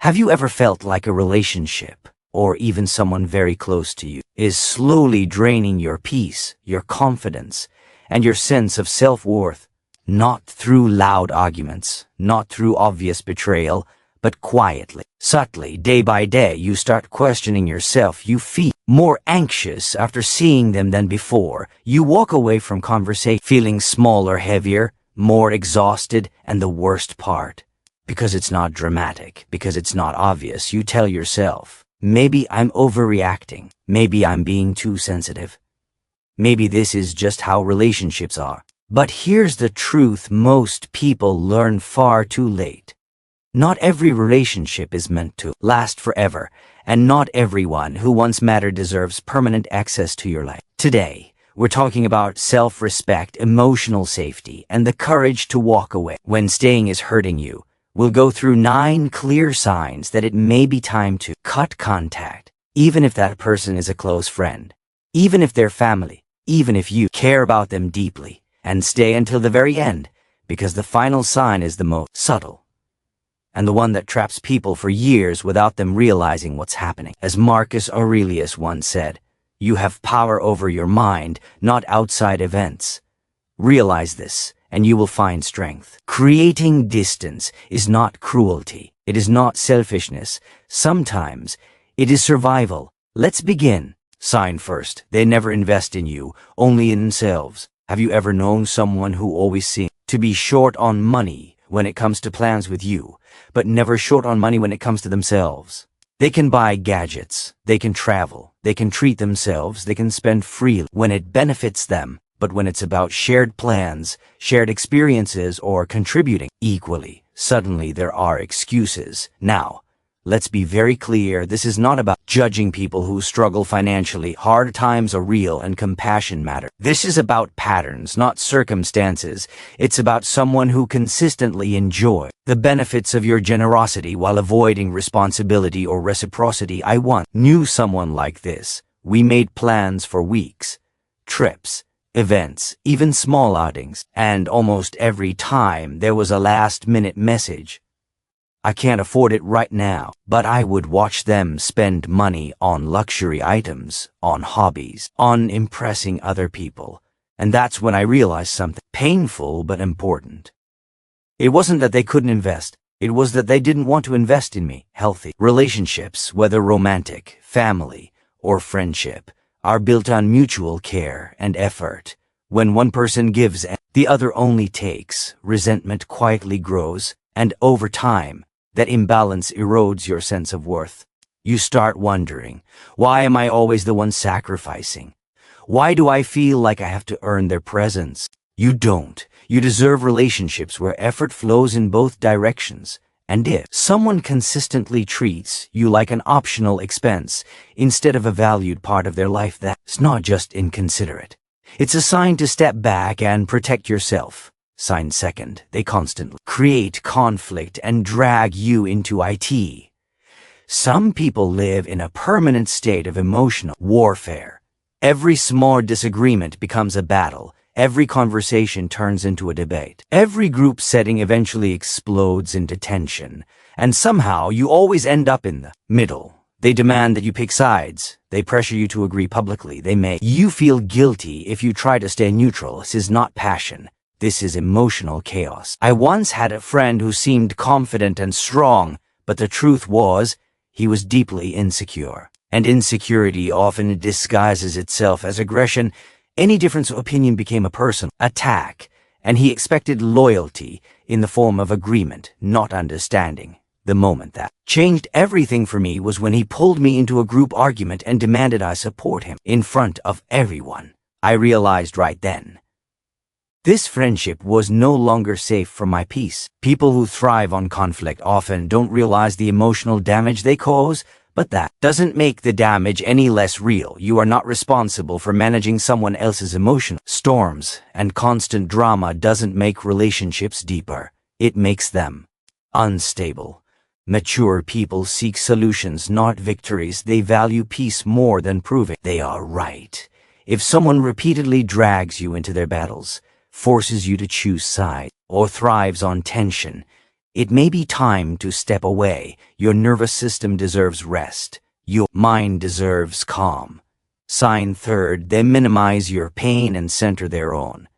Have you ever felt like a relationship, or even someone very close to you, is slowly draining your peace, your confidence, and your sense of self-worth? Not through loud arguments, not through obvious betrayal, but quietly, subtly, day by day, you start questioning yourself. You feel more anxious after seeing them than before. You walk away from conversation feeling smaller, heavier, more exhausted, and the worst part, because it's not dramatic, because it's not obvious, you tell yourself, maybe I'm overreacting, maybe I'm being too sensitive, maybe this is just how relationships are. But here's the truth most people learn far too late. Not every relationship is meant to last forever, and not everyone who once mattered deserves permanent access to your life. Today, we're talking about self-respect, emotional safety, and the courage to walk away when staying is hurting you. We'll go through 9 clear signs that it may be time to cut contact, even if that person is a close friend, even if they're family, even if you care about them deeply, and stay until the very end, because the final sign is the most subtle, and the one that traps people for years without them realizing what's happening. As Marcus Aurelius once said, you have power over your mind, not outside events. Realize this, and you will find strength. Creating distance is not cruelty. It is not selfishness. Sometimes it is survival. Let's begin. Sign first. They never invest in you, only in themselves. Have you ever known someone who always seemed to be short on money when it comes to plans with you, but never short on money when it comes to themselves? They can buy gadgets, they can travel, they can treat themselves, they can spend freely when it benefits them, but when it's about shared plans, shared experiences, or contributing equally, suddenly there are excuses. Now, let's be very clear, this is not about judging people who struggle financially. Hard times are real and compassion matters. This is about patterns, not circumstances. It's about someone who consistently enjoys the benefits of your generosity while avoiding responsibility or reciprocity. I once knew someone like this. We made plans for weeks, trips, events, even small outings, and almost every time there was a last-minute message. I can't afford it right now, but I would watch them spend money on luxury items, on hobbies, on impressing other people. And that's when I realized something painful but important. It wasn't that they couldn't invest. It was that they didn't want to invest in me. Healthy relationships, whether romantic, family, or friendship, are built on mutual care and effort. When one person gives and the other only takes, resentment quietly grows, and over time, that imbalance erodes your sense of worth. You start wondering, why am I always the one sacrificing? Why do I feel like I have to earn their presence? You don't. You deserve relationships where effort flows in both directions. And if someone consistently treats you like an optional expense instead of a valued part of their life, that's not just inconsiderate. It's a sign to step back and protect yourself. Sign second, they constantly create conflict and drag you into it. Some people live in a permanent state of emotional warfare. Every small disagreement becomes a battle. Every conversation turns into a debate. Every group setting eventually explodes into tension. And somehow you always end up in the middle. They demand that you pick sides. They pressure you to agree publicly. They make you feel guilty if you try to stay neutral. This is not passion. This is emotional chaos. I once had a friend who seemed confident and strong, but the truth was, he was deeply insecure. And insecurity often disguises itself as aggression. Any difference of opinion became a personal attack, and he expected loyalty in the form of agreement, not understanding. The moment that changed everything for me was when he pulled me into a group argument and demanded I support him in front of everyone. I realized right then, this friendship was no longer safe for my peace. People who thrive on conflict often don't realize the emotional damage they cause, but that doesn't make the damage any less real. You are not responsible for managing someone else's emotional storms, and constant drama doesn't make relationships deeper. It makes them unstable. Mature people seek solutions, not victories. They value peace more than proving they are right. If someone repeatedly drags you into their battles, forces you to choose sides, or thrives on tension, It may be time to step away. Your nervous system deserves rest. Your mind deserves calm. Sign third, they minimize your pain and center their own.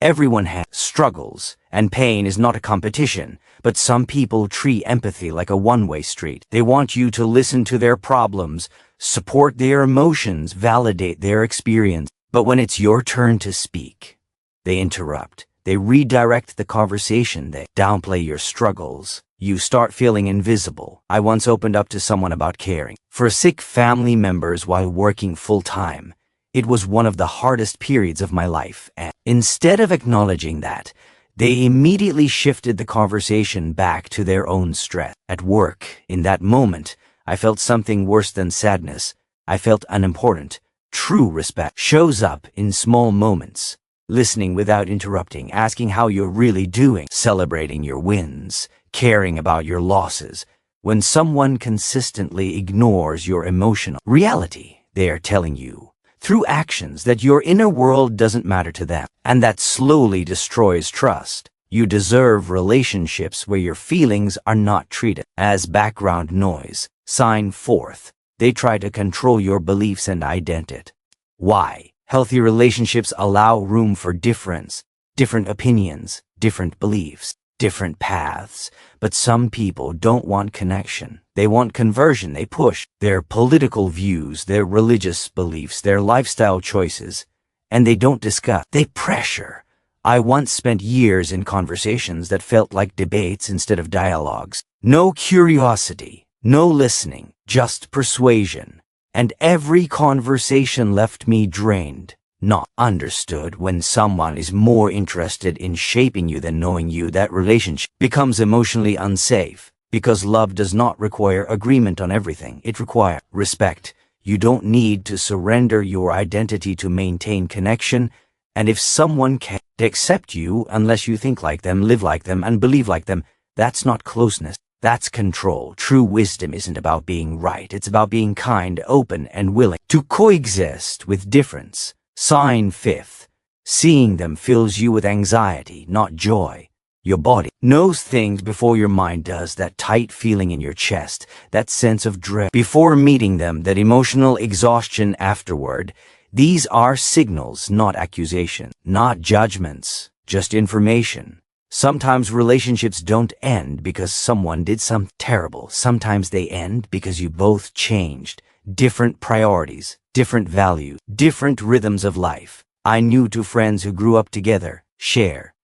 Everyone has struggles, and pain is not a competition, but some people treat empathy like a one-way street. They want you to listen to their problems, support their emotions, validate their experience. But when it's your turn to speak, they interrupt. They redirect the conversation. They downplay your struggles. You start feeling invisible. I once opened up to someone about caring for sick family members while working full-time. It was one of the hardest periods of my life, and instead of acknowledging that, they immediately shifted the conversation back to their own stress. At work, in that moment, I felt something worse than sadness. I felt unimportant. True respect shows up in small moments. Listening without interrupting, asking how you're really doing, celebrating your wins, caring about your losses. When someone consistently ignores your emotional reality, they are telling you through actions that your inner world doesn't matter to them, and that slowly destroys trust. You deserve relationships where your feelings are not treated as background noise. Sign fourth, they try to control your beliefs and identity. Why? Healthy relationships allow room for difference, different opinions, different beliefs, different paths. But some people don't want connection. They want conversion. They push their political views, their religious beliefs, their lifestyle choices, and they don't discuss. They pressure. I once spent years in conversations that felt like debates instead of dialogues. No curiosity, no listening, just persuasion. And every conversation left me drained, not understood. When someone is more interested in shaping you than knowing you, that relationship becomes emotionally unsafe, because love does not require agreement on everything. It requires respect. You don't need to surrender your identity to maintain connection, and if someone can't accept you unless you think like them, live like them, and believe like them, that's not closeness. That's control. True wisdom isn't about being right. It's about being kind, open, and willing to coexist with difference. Sign fifth, seeing them fills you with anxiety, not joy. Your body knows things before your mind does. That tight feeling in your chest, that sense of dread before meeting them, that emotional exhaustion afterward. These are signals, not accusations, not judgments, just information. Sometimes relationships don't end because someone did something terrible. Sometimes they end because you both changed. Different priorities, different values, different rhythms of life. I knew two friends who grew up together, share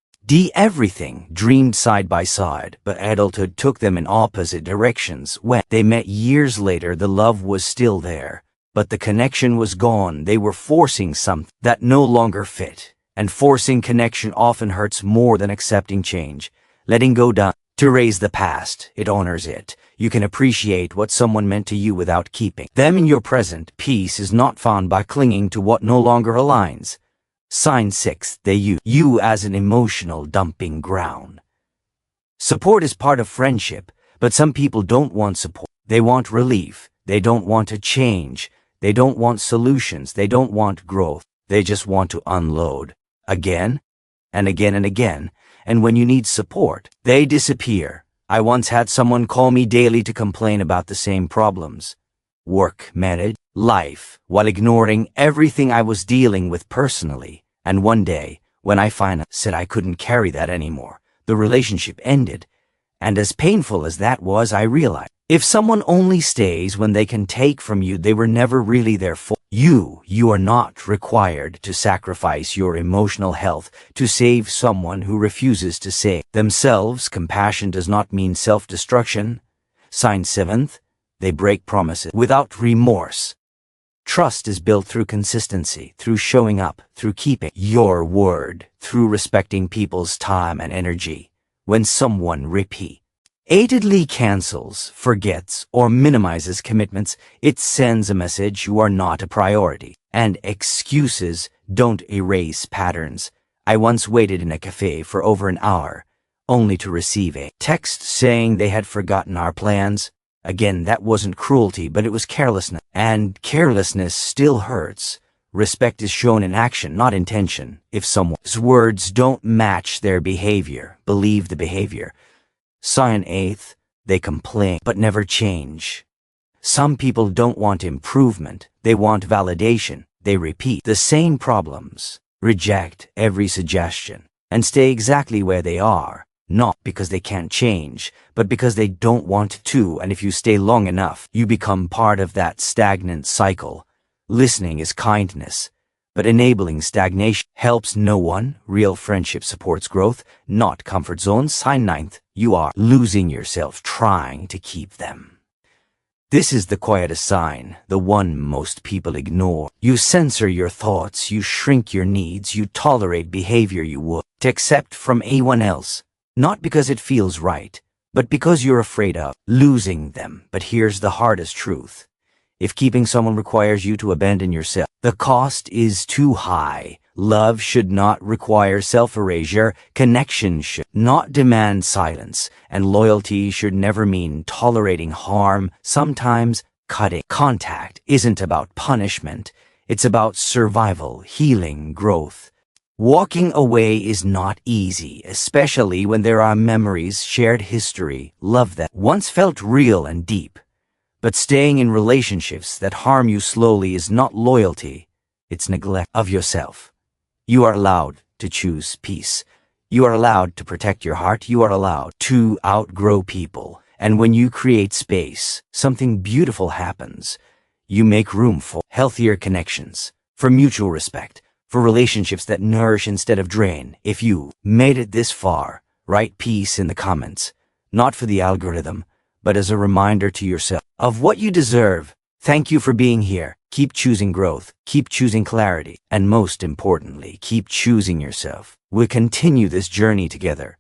everything, dreamed side by side, but adulthood took them in opposite directions. When they met years later, the love was still there, but the connection was gone. They were forcing something that no longer fit. And forcing connection often hurts more than accepting change. Letting go does to raise the past. It honors it. You can appreciate what someone meant to you without keeping them in your present. Peace is not found by clinging to what no longer aligns. Sign six, they use you as an emotional dumping ground. Support is part of friendship, but some people don't want support. They want relief. They don't want to change. They don't want solutions. They don't want growth. They just want to unload. Again, and again and again, and when you need support, they disappear. I once had someone call me daily to complain about the same problems. Work, marriage, life, while ignoring everything I was dealing with personally. And one day, when I finally said I couldn't carry that anymore, the relationship ended. And as painful as that was, I realized, if someone only stays when they can take from you, they were never really there for you. You are not required to sacrifice your emotional health to save someone who refuses to save themselves. Compassion does not mean self-destruction. Sign seventh, they break promises without remorse. Trust is built through consistency, through showing up, through keeping your word, through respecting people's time and energy. When someone repeatedly cancels, forgets, or minimizes commitments, it sends a message you are not a priority. And excuses don't erase patterns. I once waited in a cafe for over an hour, only to receive a text saying they had forgotten our plans. Again, that wasn't cruelty, but it was carelessness. And carelessness still hurts. Respect is shown in action, not intention. If someone's words don't match their behavior, believe the behavior. Sign eighth, they complain but never change. Some people don't want improvement, they want validation. They repeat the same problems, reject every suggestion, and stay exactly where they are, not because they can't change, but because they don't want to, and if you stay long enough, you become part of that stagnant cycle. Listening is kindness, but enabling stagnation helps no one. Real friendship supports growth, not comfort zones. Sign ninth, you are losing yourself trying to keep them. This is the quietest sign, the one most people ignore. You censor your thoughts, you shrink your needs, you tolerate behavior you would accept from anyone else, not because it feels right, but because you're afraid of losing them. But here's the hardest truth. If keeping someone requires you to abandon yourself, the cost is too high. Love should not require self-erasure, connection should not demand silence, and loyalty should never mean tolerating harm. Sometimes cutting contact isn't about punishment, it's about survival, healing, growth. Walking away is not easy, especially when there are memories, shared history, love that once felt real and deep. But staying in relationships that harm you slowly is not loyalty, it's neglect of yourself. You are allowed to choose peace. You are allowed to protect your heart. You are allowed to outgrow people. And when you create space, something beautiful happens. You make room for healthier connections, for mutual respect, for relationships that nourish instead of drain. If you made it this far, write peace in the comments, not for the algorithm, but as a reminder to yourself of what you deserve. Thank you for being here. Keep choosing growth, keep choosing clarity, and most importantly, keep choosing yourself. We'll continue this journey together.